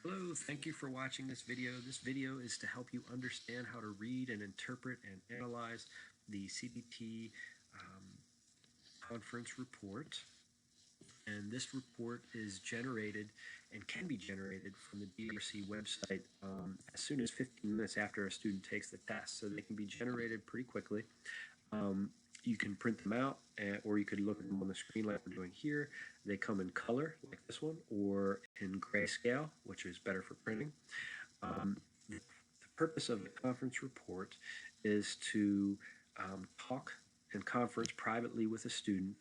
Hello, thank you for watching this video. This video is to help you understand how to read and interpret and analyze the CDT conference report. And this report is generated and can be generated from the DRC website as soon as 15 minutes after a student takes the test. So they can be generated pretty quickly. You can print them out, or you could look at them on the screen like we're doing here. They come in color, like this one, or in grayscale, which is better for printing. The purpose of the conference report is to talk and conference privately with a student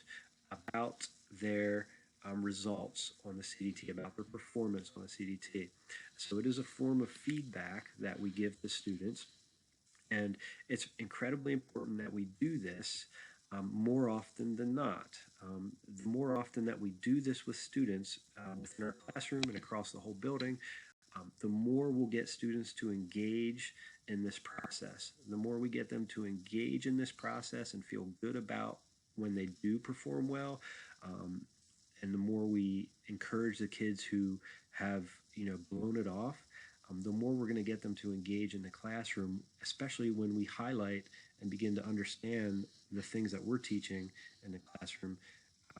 about their results on the CDT, about their performance on the CDT. So it is a form of feedback that we give the students. And it's incredibly important that we do this more often than not. The more often that we do this with students within our classroom and across the whole building, the more we'll get students to engage in this process. The more we get them to engage in this process and feel good about when they do perform well, and the more we encourage the kids who have blown it off, the more we're going to get them to engage in the classroom, especially when we highlight and begin to understand the things that we're teaching in the classroom,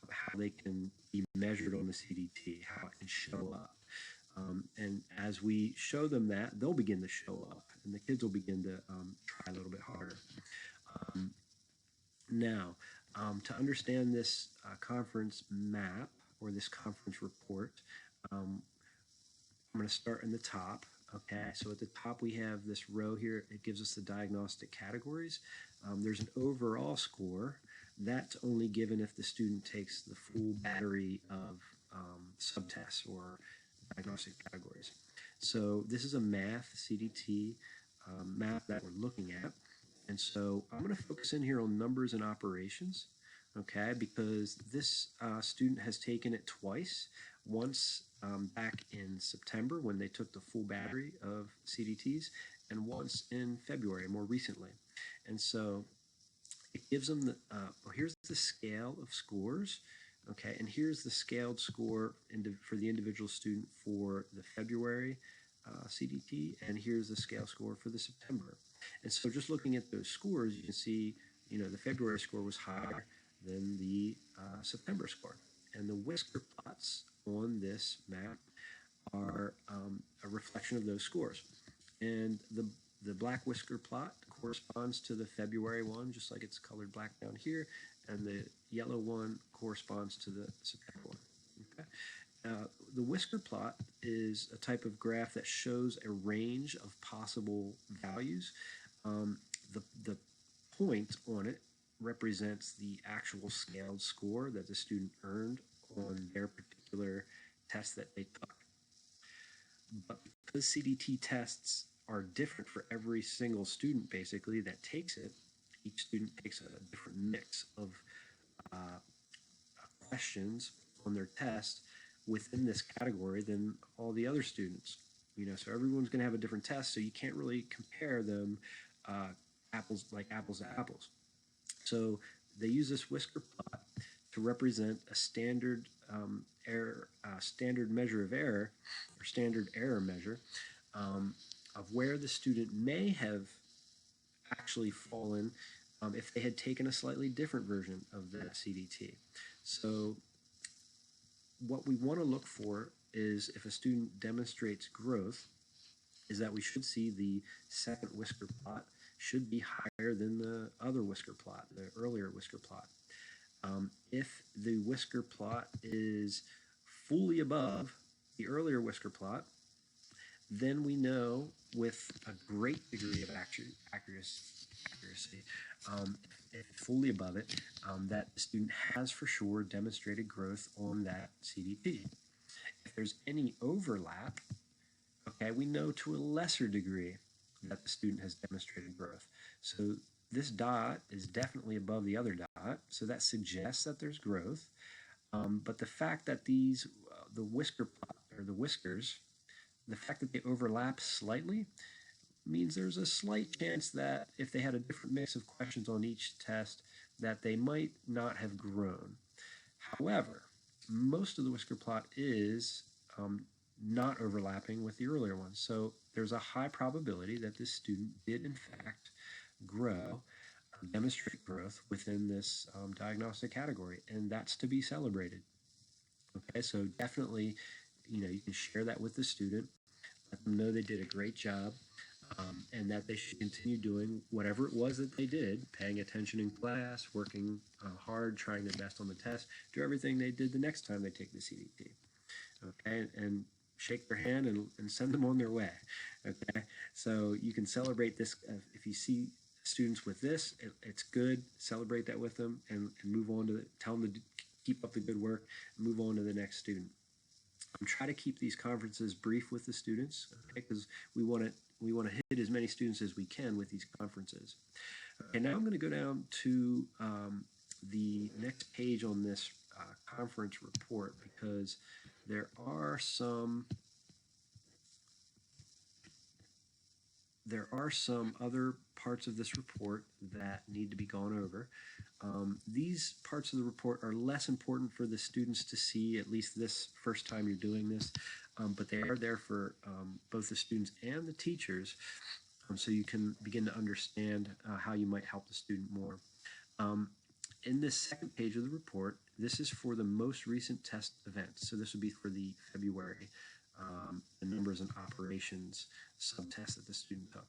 how they can be measured on the CDT, how it can show up. And as we show them that, they'll begin to show up, and the kids will begin to try a little bit harder. Now, to understand this conference map or this conference report, I'm going to start in the top. Okay, so at the top we have this row here. It gives us the diagnostic categories. There's an overall score. That's only given if the student takes the full battery of subtests or diagnostic categories. So this is a math CDT map that we're looking at. And so I'm going to focus in here on numbers and operations, okay, because this student has taken it twice. Once back in September when they took the full battery of CDTs, and once in February, more recently. And so it gives them the, here's the scale of scores, okay, and here's the scaled score for the individual student for the February CDT, and here's the scale score for the September. And so just looking at those scores, you can see, the February score was higher than the September score. And the whisker plots on this map are a reflection of those scores. And the black whisker plot corresponds to the February one, just like it's colored black down here, and the yellow one corresponds to the September one. Okay? The whisker plot is a type of graph that shows a range of possible values. The point on it represents the actual scaled score that the student earned on their particular test that they took. But because CDT tests are different for every single student basically that takes it, each student takes a different mix of questions on their test within this category than all the other students. So everyone's going to have a different test, so you can't really compare them apples to apples. So they use this whisker plot to represent a standard standard measure of error, or standard error measure, of where the student may have actually fallen if they had taken a slightly different version of the CDT. So what we want to look for is, if a student demonstrates growth, is that we should see the second whisker plot should be higher than the other whisker plot, the earlier whisker plot. If the whisker plot is fully above the earlier whisker plot, then we know with a great degree of accuracy, if it's fully above it, that the student has for sure demonstrated growth on that CDT. If there's any overlap, okay, we know to a lesser degree that the student has demonstrated growth. So this dot is definitely above the other dot, so that suggests that there's growth. But the fact that the whisker plot, or the whiskers, the fact that they overlap slightly means there's a slight chance that if they had a different mix of questions on each test, that they might not have grown. However, most of the whisker plot is not overlapping with the earlier ones. So there's a high probability that this student did in fact grow, demonstrate growth within this diagnostic category, and that's to be celebrated. Okay, so definitely, you can share that with the student, let them know they did a great job, and that they should continue doing whatever it was that they did, paying attention in class, working hard, trying their best on the test, do everything they did the next time they take the CDT. Okay, and shake their hand and send them on their way. Okay, so you can celebrate this. If you see students with this, it's good. Celebrate that with them and move on to tell them to keep up the good work and move on to the next student. Try to keep these conferences brief with the students, okay, because we want to hit as many students as we can with these conferences. Okay, now I'm going to go down to the next page on this conference report, because there are some other parts of this report that need to be gone over. These parts of the report are less important for the students to see, at least this first time you're doing this, but they are there for both the students and the teachers, so you can begin to understand how you might help the student more. In this second page of the report, this is for the most recent test events. So this would be for the February the numbers and operations subtest that the student took.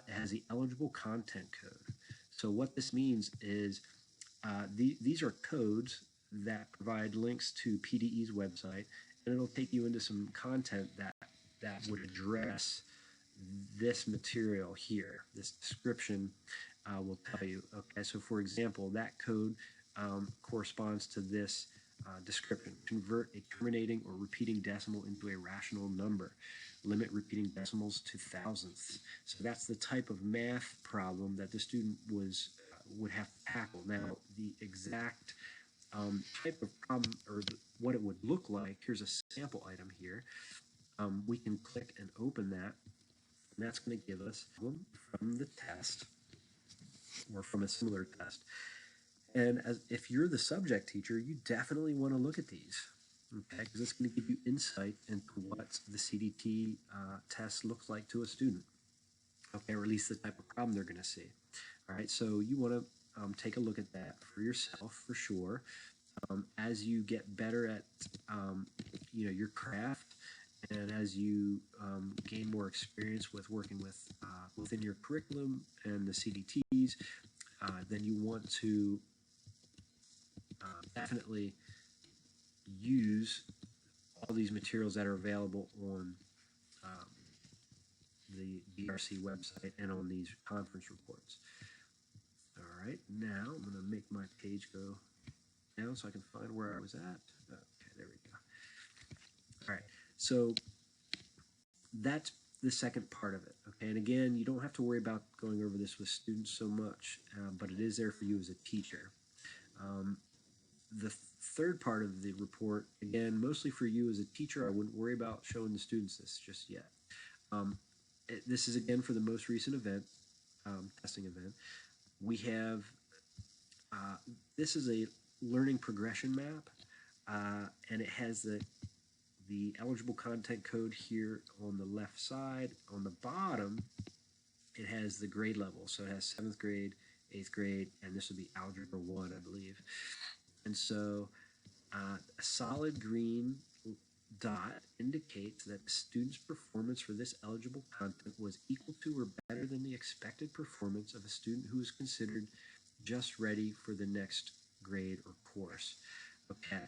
It has the eligible content code. So what this means is these are codes that provide links to PDE's website, and it'll take you into some content that would address this material here. This description will tell you. Okay, so for example, that code corresponds to this description: convert a terminating or repeating decimal into a rational number. Limit repeating decimals to thousandths. So that's the type of math problem that the student would have to tackle. Now, the exact type of problem, or what it would look like, here's a sample item here. We can click and open that, and that's going to give us from the test or from a similar test. And if you're the subject teacher, you definitely want to look at these, okay, because it's going to give you insight into what the CDT test looks like to a student, okay, or at least the type of problem they're going to see. All right, so you want to take a look at that for yourself, for sure. As you get better at your craft, and as you gain more experience with working within your curriculum and the CDTs, then you want to definitely use all these materials that are available on the DRC website and on these conference reports. All right, now I'm going to make my page go down so I can find where I was at. Okay, there we go. All right, so that's the second part of it. Okay, and again, you don't have to worry about going over this with students so much, but it is there for you as a teacher. The third part of the report, again, mostly for you as a teacher. I wouldn't worry about showing the students this just yet. This is, again, for the most recent event, testing event. We have, this is a learning progression map, and it has the eligible content code here on the left side. On the bottom, it has the grade level. So it has 7th grade, 8th grade, and this would be Algebra 1, I believe. And so a solid green dot indicates that the student's performance for this eligible content was equal to or better than the expected performance of a student who is considered just ready for the next grade or course. Okay,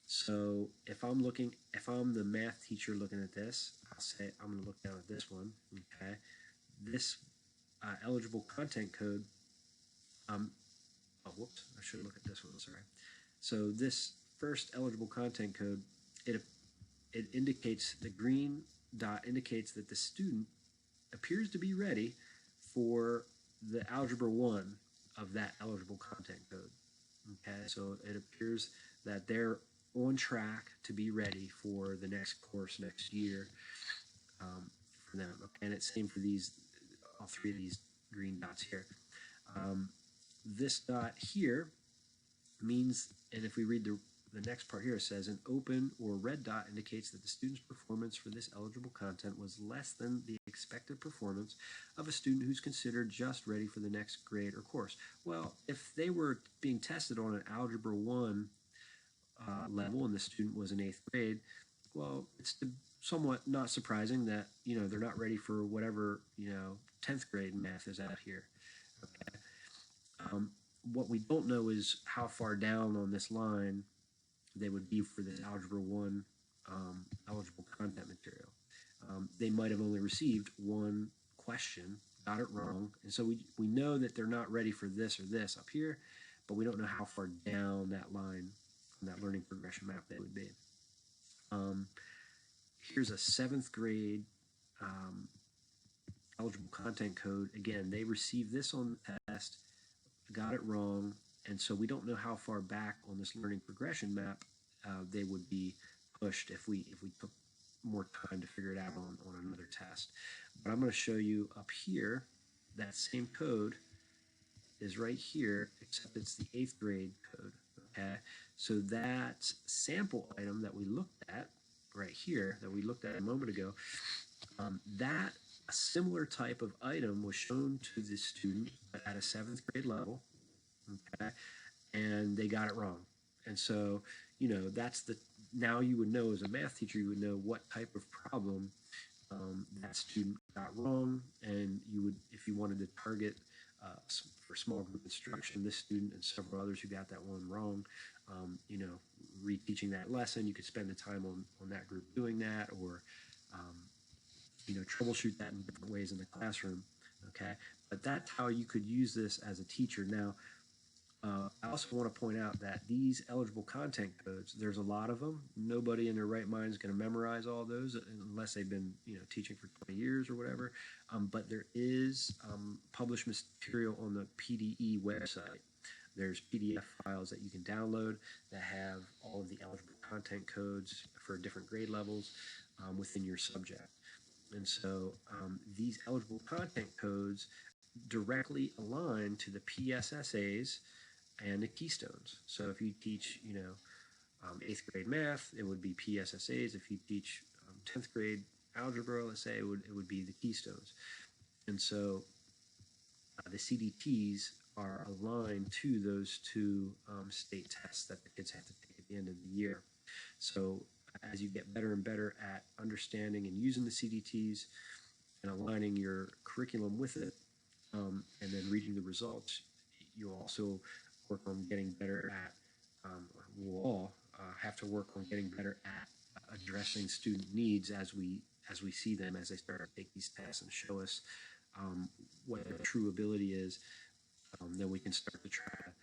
so if I'm the math teacher looking at this, I'll say I'm going to look down at this one. Okay, this eligible content code. Oh, whoops! I should look at this one. Sorry. So this first eligible content code, it indicates, the green dot indicates that the student appears to be ready for the Algebra 1 of that eligible content code. Okay, so it appears that they're on track to be ready for the next course next year for them. Okay, and it's same for all three of these green dots here. This dot here means, and if we read the next part here says an open or red dot indicates that the student's performance for this eligible content was less than the expected performance of a student who's considered just ready for the next grade or course. Well, if they were being tested on an Algebra 1 level and the student was in 8th grade, well, it's somewhat not surprising that, they're not ready for whatever, 10th grade math is out here. Okay. What we don't know is how far down on this line they would be for this Algebra 1 eligible content material. They might have only received one question, got it wrong, and so we know that they're not ready for this or this up here, but we don't know how far down that line on that learning progression map they would be. Here's a 7th grade eligible content code. Again, they received this on the test, got it wrong, and so we don't know how far back on this learning progression map they would be pushed if we took more time to figure it out on another test. But I'm going to show you up here that same code is right here, except it's the 8th grade code. Okay, so that sample item that we looked at right here, that we looked at a moment ago, that a similar type of item was shown to the student at a 7th grade level, okay, and they got it wrong. And so, that's now you would know as a math teacher, you would know what type of problem that student got wrong, and you would, if you wanted to target for small group instruction, this student and several others who got that one wrong, reteaching that lesson, you could spend the time on that group doing that, or troubleshoot that in different ways in the classroom. Okay, but that's how you could use this as a teacher. Now, I also want to point out that these eligible content codes, there's a lot of them. Nobody in their right mind is going to memorize all those unless they've been, teaching for 20 years or whatever. But there is published material on the PDE website. There's PDF files that you can download that have all of the eligible content codes for different grade levels within your subject. And so these eligible content codes directly align to the PSSAs and the keystones. So if you teach, 8th grade math, it would be PSSAs. If you teach 10th grade algebra, let's say, it would be the keystones. And so the CDTs are aligned to those two state tests that the kids have to take at the end of the year. So as you get better and better at understanding and using the CDTs and aligning your curriculum with it, and then reading the results, you'll also work on getting better at, we'll all have to work on getting better at addressing student needs as we see them, as they start to take these tests and show us what their true ability is. Then we can start to try to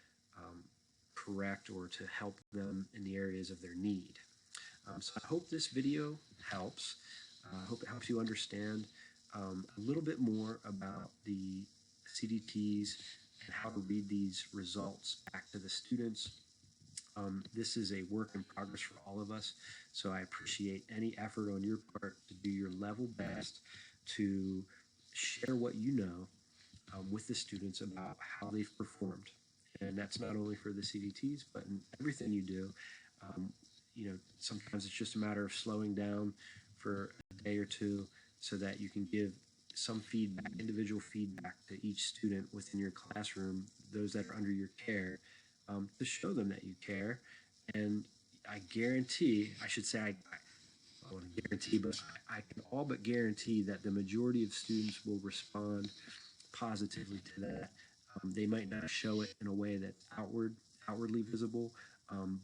correct or to help them in the areas of their need. So I hope this video helps. I hope it helps you understand a little bit more about the CDTs and how to read these results back to the students. This is a work in progress for all of us, so I appreciate any effort on your part to do your level best to share what you know with the students about how they've performed. And that's not only for the CDTs, but in everything you do. Sometimes it's just a matter of slowing down for a day or two so that you can give some feedback, individual feedback to each student within your classroom, those that are under your care, to show them that you care. And I guarantee, I should say, I want to guarantee, but I can all but guarantee that the majority of students will respond positively to that. They might not show it in a way that's outwardly visible,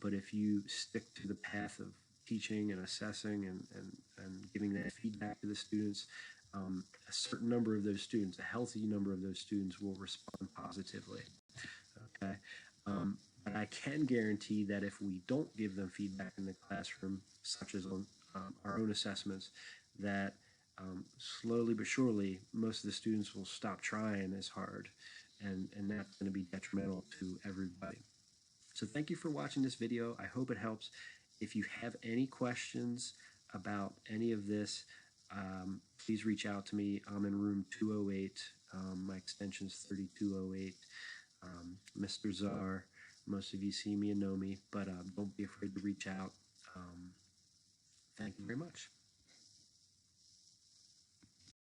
but if you stick to the path of teaching and assessing and giving that feedback to the students, a certain number of those students, a healthy number of those students, will respond positively. Okay, but I can guarantee that if we don't give them feedback in the classroom, such as on our own assessments, that slowly but surely most of the students will stop trying as hard, and that's going to be detrimental to everybody. So thank you for watching this video. I hope it helps. If you have any questions about any of this, please reach out to me. I'm in room 208. My extension is 3208. Mr. Czar Most of you see me and know me, but don't be afraid to reach out. Thank you very much.